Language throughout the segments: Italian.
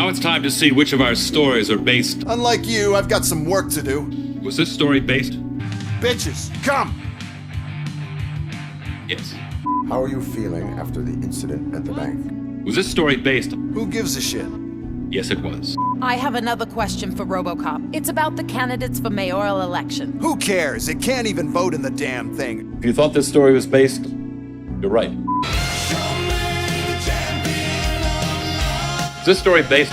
Now it's time to see which of our stories are based. Unlike you, I've got some work to do. Was this story based? Bitches, come! Yes. How are you feeling after the incident at the bank? Was this story based? Who gives a shit? Yes, it was. I have another question for RoboCop. It's about the candidates for mayoral election. Who cares? It can't even vote in the damn thing. If you thought this story was based, you're right. Is this story based?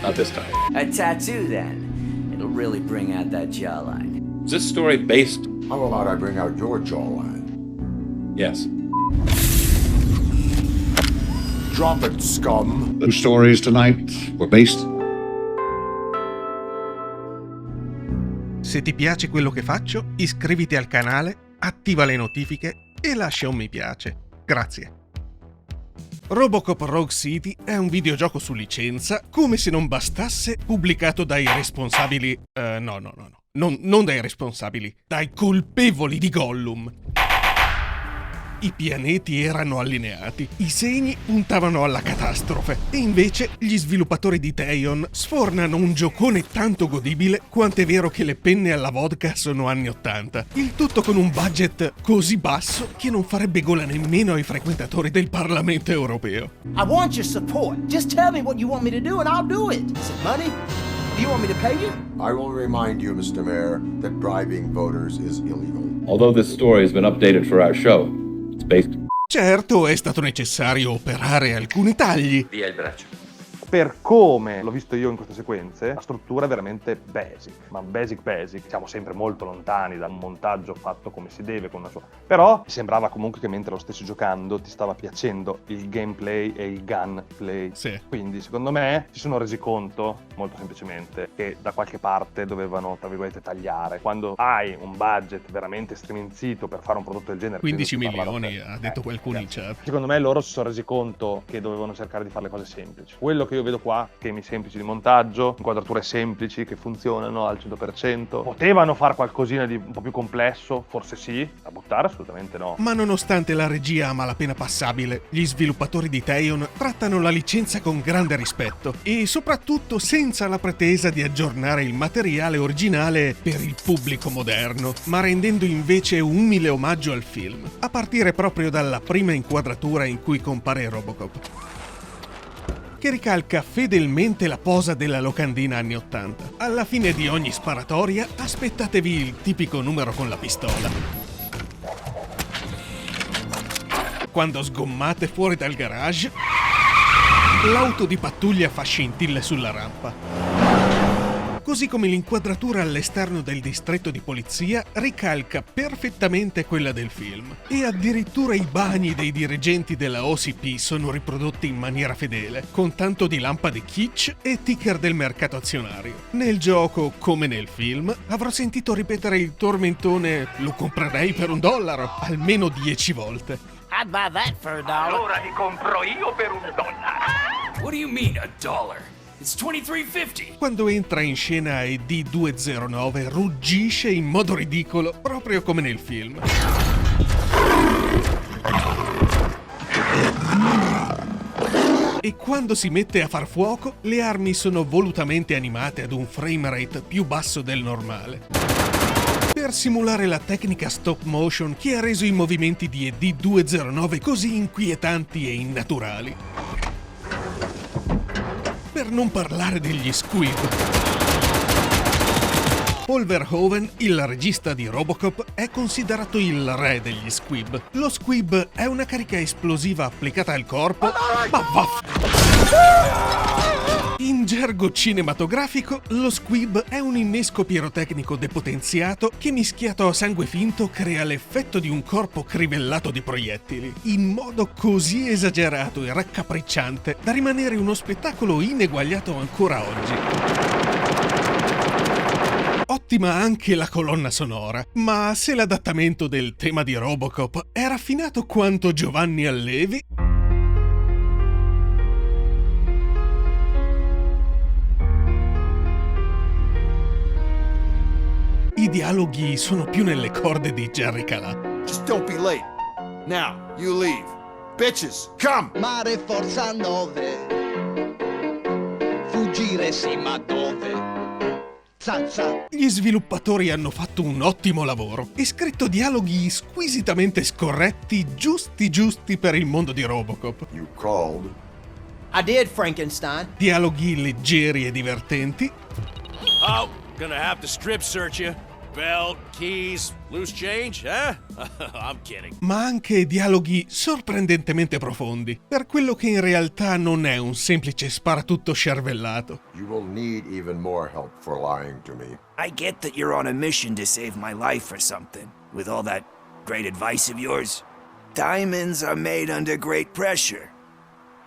Not this time. A tattoo, then. It'll really bring out that jawline. Is this story based? How about I bring out your jawline? Yes. Drop it, scum. The stories tonight were based. Se ti piace quello che faccio, iscriviti al canale, attiva le notifiche e lascia un mi piace. Grazie. Robocop Rogue City è un videogioco su licenza, come se non bastasse, pubblicato dai responsabili... non dai responsabili, dai colpevoli di Gollum. I pianeti erano allineati, i segni puntavano alla catastrofe e invece gli sviluppatori di Teion sfornano un giocone tanto godibile quanto è vero che le penne alla vodka sono anni 80. Il tutto con un budget così basso che non farebbe gola nemmeno ai frequentatori del Parlamento europeo. I want your support. Just tell me what you want me to do and I'll do it. Is it money? Do you want me to pay you? I will remind you, Mr. Mayor, that bribing voters is illegal. Although this story has been updated for our show, it's based. Certo, è stato necessario operare alcuni tagli. Via il braccio. Per come l'ho visto io in queste sequenze, la struttura è veramente basic, ma basic. Siamo sempre molto lontani da un montaggio fatto come si deve, con una sua... Però mi sembrava comunque che mentre lo stessi giocando ti stava piacendo il gameplay e il gunplay. Sì. Quindi secondo me si sono resi conto, molto semplicemente, che da qualche parte dovevano, tra virgolette, tagliare. Quando hai un budget veramente striminzito per fare un prodotto del genere... 15 milioni, ha detto qualcuno in chat. Secondo me loro si sono resi conto che dovevano cercare di fare le cose semplici. Quello che io vedo qua, temi semplici di montaggio, inquadrature semplici che funzionano al 100%. Potevano fare qualcosina di un po' più complesso? Forse sì, da buttare assolutamente no. Ma nonostante la regia a malapena passabile, gli sviluppatori di Teion trattano la licenza con grande rispetto e soprattutto senza la pretesa di aggiornare il materiale originale per il pubblico moderno, ma rendendo invece un umile omaggio al film, a partire proprio dalla prima inquadratura in cui compare Robocop, che ricalca fedelmente la posa della locandina anni 80. Alla fine di ogni sparatoria, aspettatevi il tipico numero con la pistola. Quando sgommate fuori dal garage, l'auto di pattuglia fa scintille sulla rampa. Così come l'inquadratura all'esterno del distretto di polizia ricalca perfettamente quella del film. E addirittura i bagni dei dirigenti della OCP sono riprodotti in maniera fedele, con tanto di lampade kitsch e ticker del mercato azionario. Nel gioco, come nel film, avrò sentito ripetere il tormentone "lo comprerei per $1" almeno 10 volte. I'd buy that for $1. Allora li compro io per $1. What do you mean, $1? It's $23.50. Quando entra in scena ED-209 ruggisce in modo ridicolo, proprio come nel film. E quando si mette a far fuoco, le armi sono volutamente animate ad un frame rate più basso del normale, per simulare la tecnica stop motion che ha reso i movimenti di ED-209 così inquietanti e innaturali. Per non parlare degli squib. Paul Verhoeven, il regista di Robocop, è considerato il re degli squib. Lo squib è una carica esplosiva applicata al corpo, ma in gergo cinematografico, lo squib è un innesco pirotecnico depotenziato che mischiato a sangue finto crea l'effetto di un corpo crivellato di proiettili, in modo così esagerato e raccapricciante da rimanere uno spettacolo ineguagliato ancora oggi. Ottima anche la colonna sonora, ma se l'adattamento del tema di Robocop è raffinato quanto Giovanni Allevi, i dialoghi sono più nelle corde di Jerry Calà. Just don't be late. Now, you leave. bitches, come! Mare forza 9. Fuggire sì, ma dove? Zanza. Gli sviluppatori hanno fatto un ottimo lavoro e scritto dialoghi squisitamente scorretti, giusti per il mondo di Robocop. You called. I did, Frankenstein. Dialoghi leggeri e divertenti, Oh, gonna have to strip search you. Belt, keys, loose change, huh? I'm kidding. ma anche dialoghi sorprendentemente profondi, per quello che in realtà non è un semplice sparatutto scervellato. You will need even more help for lying to me. I get that you're on a mission to save my life or something, with all that great advice of yours. Diamonds are made under great pressure.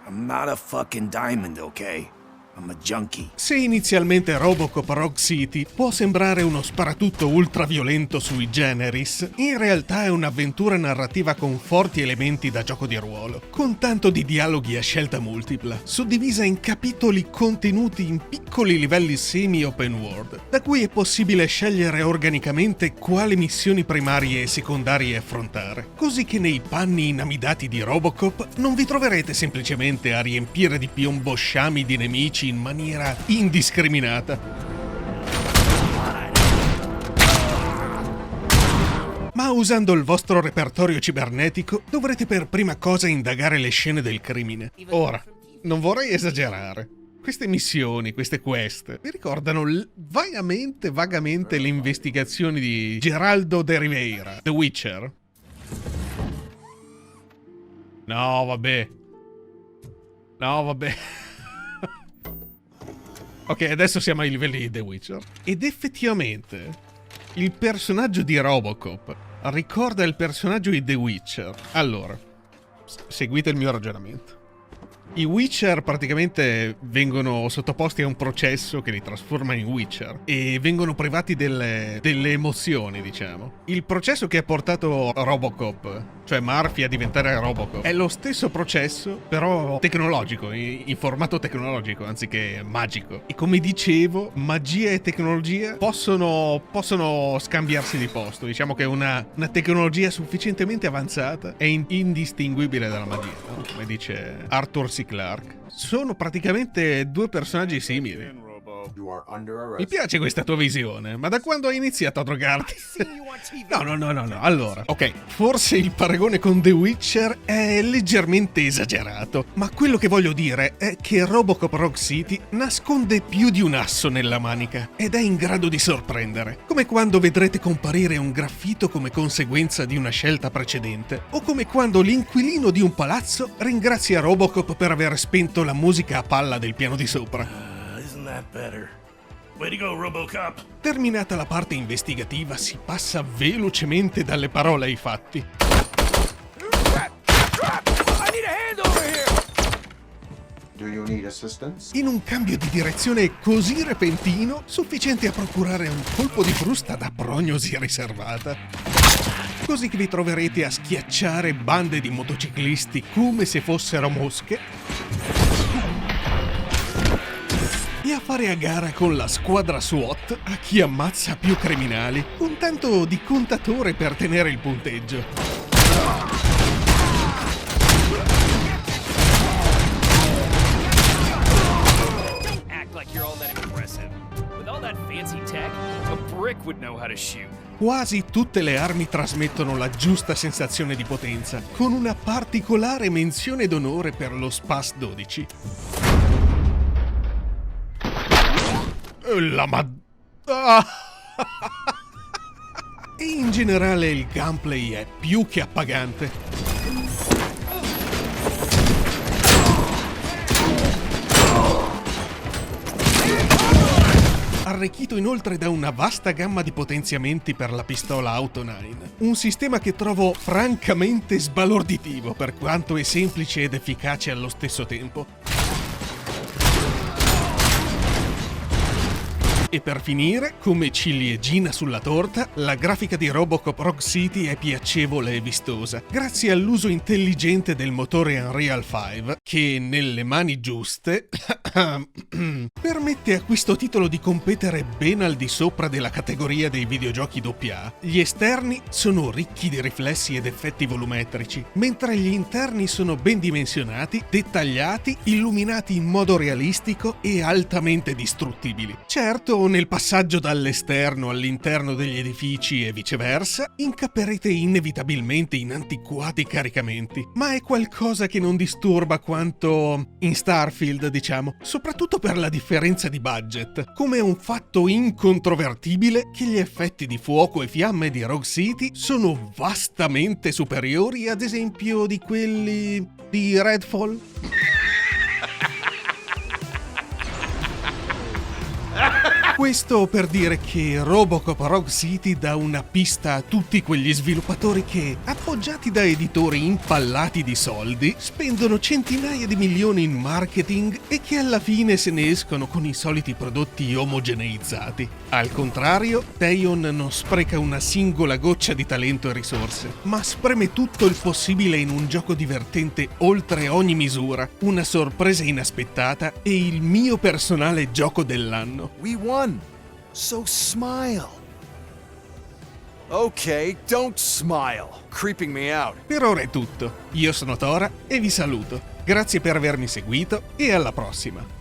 I'm not a fucking diamond, okay? I'm a junkie. Se inizialmente Robocop Rogue City può sembrare uno sparatutto ultraviolento sui generis, in realtà è un'avventura narrativa con forti elementi da gioco di ruolo, con tanto di dialoghi a scelta multipla, suddivisa in capitoli contenuti in piccoli livelli semi-open world, da cui è possibile scegliere organicamente quali missioni primarie e secondarie affrontare, così che nei panni inamidati di Robocop non vi troverete semplicemente a riempire di piombo sciami di nemici in maniera indiscriminata. Ma usando il vostro repertorio cibernetico dovrete per prima cosa indagare le scene del crimine. Ora, non vorrei esagerare. Queste missioni, queste quest, mi ricordano vagamente le investigazioni di Geraldo de Rivera, The Witcher. No, vabbè. Ok, adesso siamo ai livelli di The Witcher. Ed effettivamente, il personaggio di Robocop ricorda il personaggio di The Witcher. Allora, seguite il mio ragionamento. I Witcher praticamente vengono sottoposti a un processo che li trasforma in Witcher e vengono privati delle emozioni, diciamo. Il processo che ha portato Robocop, cioè Murphy, a diventare Robocop, è lo stesso processo, però tecnologico, in formato tecnologico, anziché magico. E come dicevo, magia e tecnologia possono scambiarsi di posto. Diciamo che una tecnologia sufficientemente avanzata è indistinguibile dalla magia, no? Come dice Arthur C. Clarke. Sono praticamente due personaggi simili. You are under arrest. Mi piace questa tua visione, ma da quando hai iniziato a drogarti? No. Allora, ok, forse il paragone con The Witcher è leggermente esagerato, ma quello che voglio dire è che Robocop Rogue City nasconde più di un asso nella manica ed è in grado di sorprendere, come quando vedrete comparire un graffito come conseguenza di una scelta precedente, o come quando l'inquilino di un palazzo ringrazia Robocop per aver spento la musica a palla del piano di sopra. Way to go, RoboCop. Terminata la parte investigativa, si passa velocemente dalle parole ai fatti. I need a hand over here. Do you need assistance? In un cambio di direzione così repentino, sufficiente a procurare un colpo di frusta da prognosi riservata. Così che vi troverete a schiacciare bande di motociclisti come se fossero mosche e a fare a gara con la squadra SWAT a chi ammazza più criminali, con tanto di contatore per tenere il punteggio. Act like you're all that impressive. With all that fancy tech, a brick would know how to shoot. Quasi tutte le armi trasmettono la giusta sensazione di potenza, con una particolare menzione d'onore per lo Spas 12. E in generale il gameplay è più che appagante. Arricchito inoltre da una vasta gamma di potenziamenti per la pistola Auto 9, un sistema che trovo francamente sbalorditivo per quanto è semplice ed efficace allo stesso tempo. E per finire, come ciliegina sulla torta, la grafica di Robocop Rogue City è piacevole e vistosa, grazie all'uso intelligente del motore Unreal 5, che nelle mani giuste permette a questo titolo di competere ben al di sopra della categoria dei videogiochi AA. Gli esterni sono ricchi di riflessi ed effetti volumetrici, mentre gli interni sono ben dimensionati, dettagliati, illuminati in modo realistico e altamente distruttibili. Certo, nel passaggio dall'esterno all'interno degli edifici e viceversa, incapperete inevitabilmente in antiquati caricamenti, ma è qualcosa che non disturba quanto in Starfield, diciamo, soprattutto per la differenza di budget, come è un fatto incontrovertibile che gli effetti di fuoco e fiamme di Rogue City sono vastamente superiori, ad esempio, di quelli di Redfall. Questo per dire che Robocop Rogue City dà una pista a tutti quegli sviluppatori che, appoggiati da editori impallati di soldi, spendono centinaia di milioni in marketing e che alla fine se ne escono con i soliti prodotti omogeneizzati. Al contrario, Teyon non spreca una singola goccia di talento e risorse, ma spreme tutto il possibile in un gioco divertente oltre ogni misura, una sorpresa inaspettata e il mio personale gioco dell'anno. We won. So smile. Okay, don't smile. Creeping me out. Per ora è tutto. Io sono Tora e vi saluto. Grazie per avermi seguito e alla prossima.